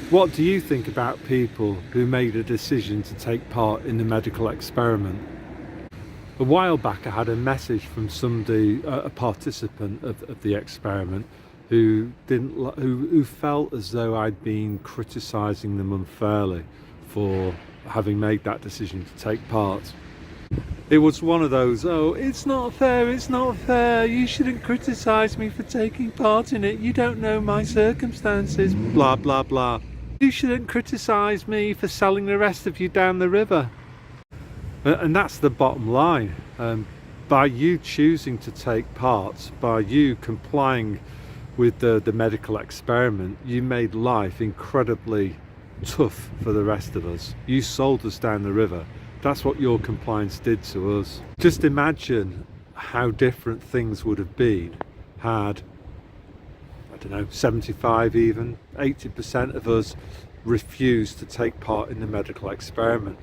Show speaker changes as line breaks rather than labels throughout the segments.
What do you think about people who made a decision to take part in the medical experiment? A while back I had a message from somebody, a participant of the experiment, who who felt as though I'd been criticising them unfairly for having made that decision to take part. It was one of those, oh, it's not fair, you shouldn't criticise me for taking part in it, you don't know my circumstances, blah blah blah. You shouldn't criticise me for selling the rest of you down the river. And that's the bottom line. By you choosing to take part, by you complying with the medical experiment, you made life incredibly tough for the rest of us. You sold us down the river. That's what your compliance did to us. Just imagine how different things would have been had, I don't know, 75, even 80% of us refused to take part in the medical experiment.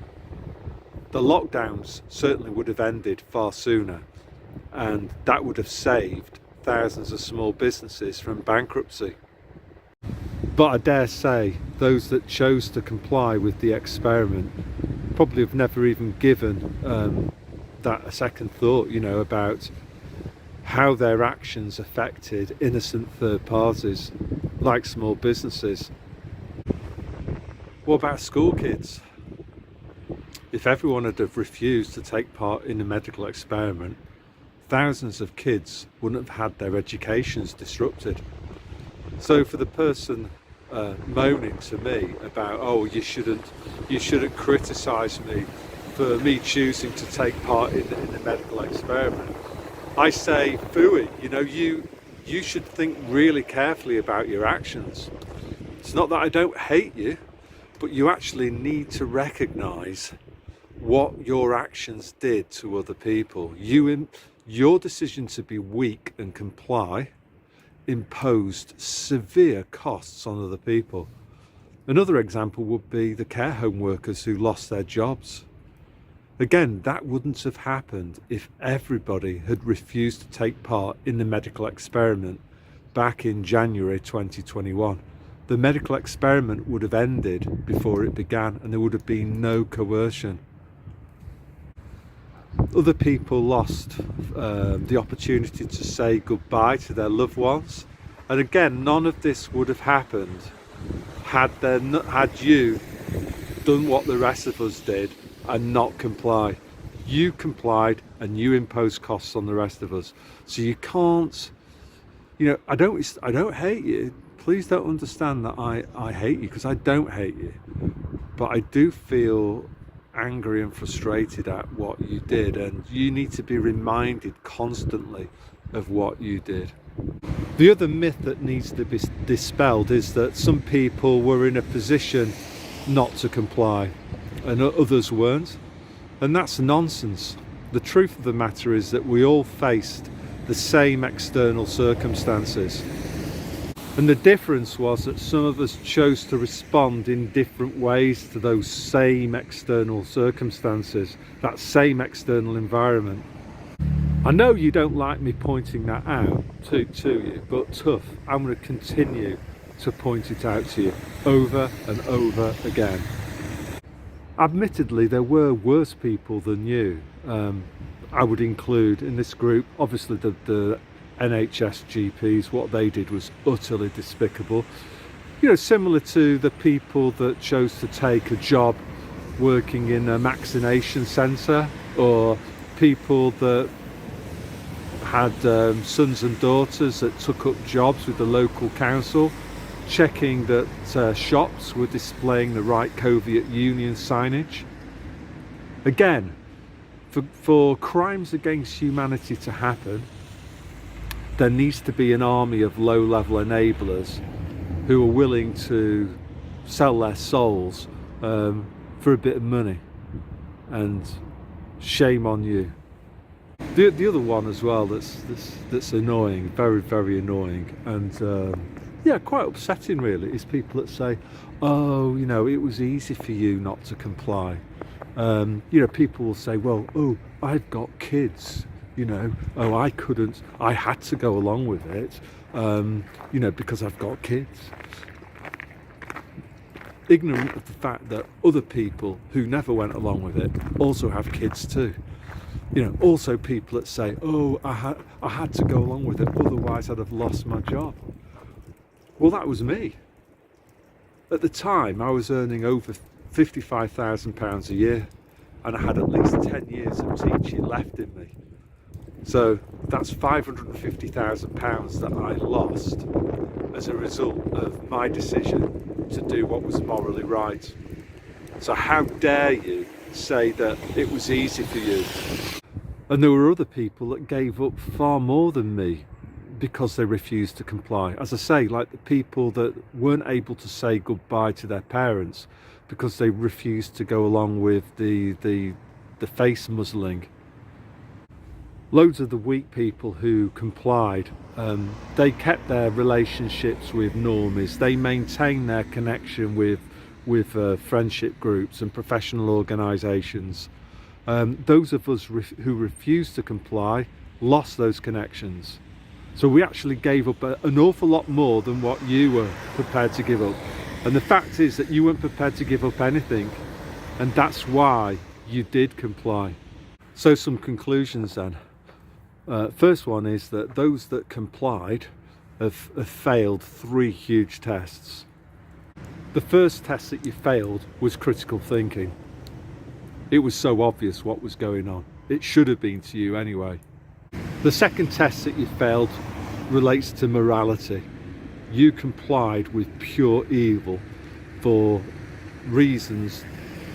The lockdowns certainly would have ended far sooner, and that would have saved thousands of small businesses from bankruptcy. But I dare say those that chose to comply with the experiment probably have never even given that a second thought, about how their actions affected innocent third parties like small businesses. What about school kids? If everyone had have refused to take part in the medical experiment, thousands of kids wouldn't have had their educations disrupted. So for the person moaning to me about, oh, you shouldn't criticise me for me choosing to take part in the medical experiment, I say, phooey, you should think really carefully about your actions. It's not that I don't hate you, but you actually need to recognise what your actions did to other people. Your decision to be weak and comply imposed severe costs on other people. Another example would be the care home workers who lost their jobs. Again, that wouldn't have happened if everybody had refused to take part in the medical experiment back in January 2021. The medical experiment would have ended before it began, and there would have been no coercion. Other people lost the opportunity to say goodbye to their loved ones, and again, none of this would have happened had you done what the rest of us did and not comply. You complied and you imposed costs on the rest of us. So you can't, I don't hate you. Please don't understand that I hate you, because I don't hate you, but I do feel angry and frustrated at what you did, and you need to be reminded constantly of what you did. The other myth that needs to be dispelled is that some people were in a position not to comply and others weren't, and that's nonsense. The truth of the matter is that we all faced the same external circumstances, and the difference was that some of us chose to respond in different ways to those same external circumstances, that same external environment. I know you don't like me pointing that out to you, but tough, I'm going to continue to point it out to you over and over again. Admittedly, there were worse people than you. I would include in this group, obviously, the NHS GPs. What they did was utterly despicable. Similar to the people that chose to take a job working in a vaccination centre, or people that had sons and daughters that took up jobs with the local council, checking that shops were displaying the right Coviet Union signage. Again, for crimes against humanity to happen, there needs to be an army of low-level enablers who are willing to sell their souls for a bit of money, and shame on you. The other one as well that's annoying, very, very annoying, and quite upsetting really, is people that say, oh, it was easy for you not to comply. People will say, well, oh, I've got kids, oh, I couldn't, I had to go along with it, because I've got kids. ignorant of the fact that other people who never went along with it also have kids too. You know, also people that say, oh, I had to go along with it, otherwise I'd have lost my job. Well, that was me. At the time, I was earning over £55,000 a year, and I had at least 10 years of teaching left in me. So that's £550,000 that I lost as a result of my decision to do what was morally right. So how dare you say that it was easy for you? And there were other people that gave up far more than me because they refused to comply. As I say, like the people that weren't able to say goodbye to their parents because they refused to go along with the face muzzling. Loads of the weak people who complied, they kept their relationships with normies. They maintained their connection with friendship groups and professional organisations. Those of us who refused to comply lost those connections. So we actually gave up an awful lot more than what you were prepared to give up. And the fact is that you weren't prepared to give up anything, and that's why you did comply. So some conclusions then. First one is that those that complied have failed 3 huge tests. The first test that you failed was critical thinking. It was so obvious what was going on. It should have been to you anyway. The second test that you failed relates to morality. You complied with pure evil for reasons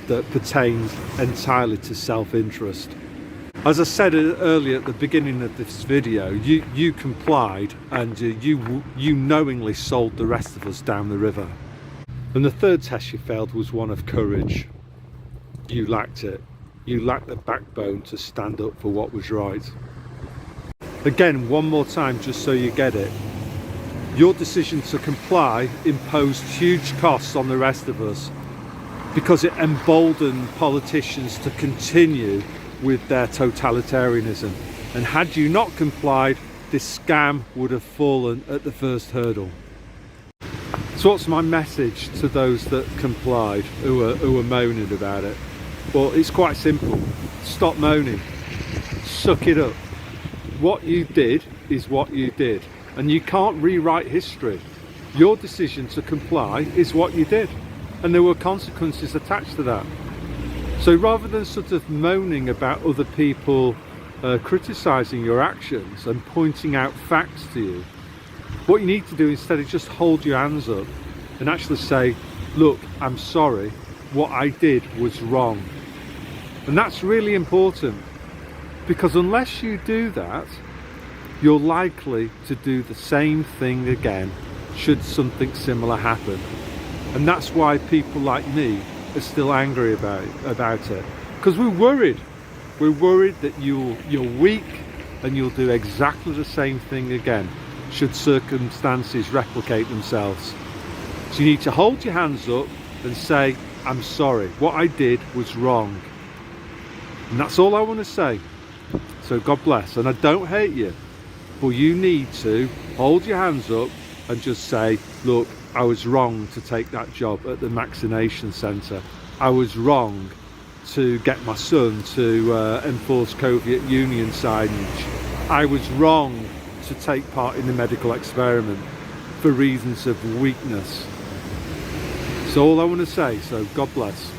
that pertained entirely to self-interest. As I said earlier at the beginning of this video, you complied, and you knowingly sold the rest of us down the river. And the third test you failed was one of courage. You lacked it. You lacked the backbone to stand up for what was right. Again, one more time, just so you get it. Your decision to comply imposed huge costs on the rest of us because it emboldened politicians to continue with their totalitarianism. And had you not complied, this scam would have fallen at the first hurdle. So what's my message to those that complied, who are moaning about it? Well, it's quite simple. Stop moaning. Suck it up. What you did is what you did, and you can't rewrite history. Your decision to comply is what you did, and there were consequences attached to that. So rather than sort of moaning about other people criticising your actions and pointing out facts to you, what you need to do instead is just hold your hands up and actually say, look, I'm sorry, what I did was wrong. And that's really important, because unless you do that, you're likely to do the same thing again should something similar happen. And that's why people like me are still angry about it, because we're worried. We're worried that you're weak and you'll do exactly the same thing again should circumstances replicate themselves. So you need to hold your hands up and say, I'm sorry, what I did was wrong. And that's all I want to say. So God bless. And I don't hate you, but you need to hold your hands up and just say, look, I was wrong to take that job at the vaccination centre. I was wrong to get my son to enforce Coviet Union signage. I was wrong to take part in the medical experiment for reasons of weakness. So all I want to say, so God bless.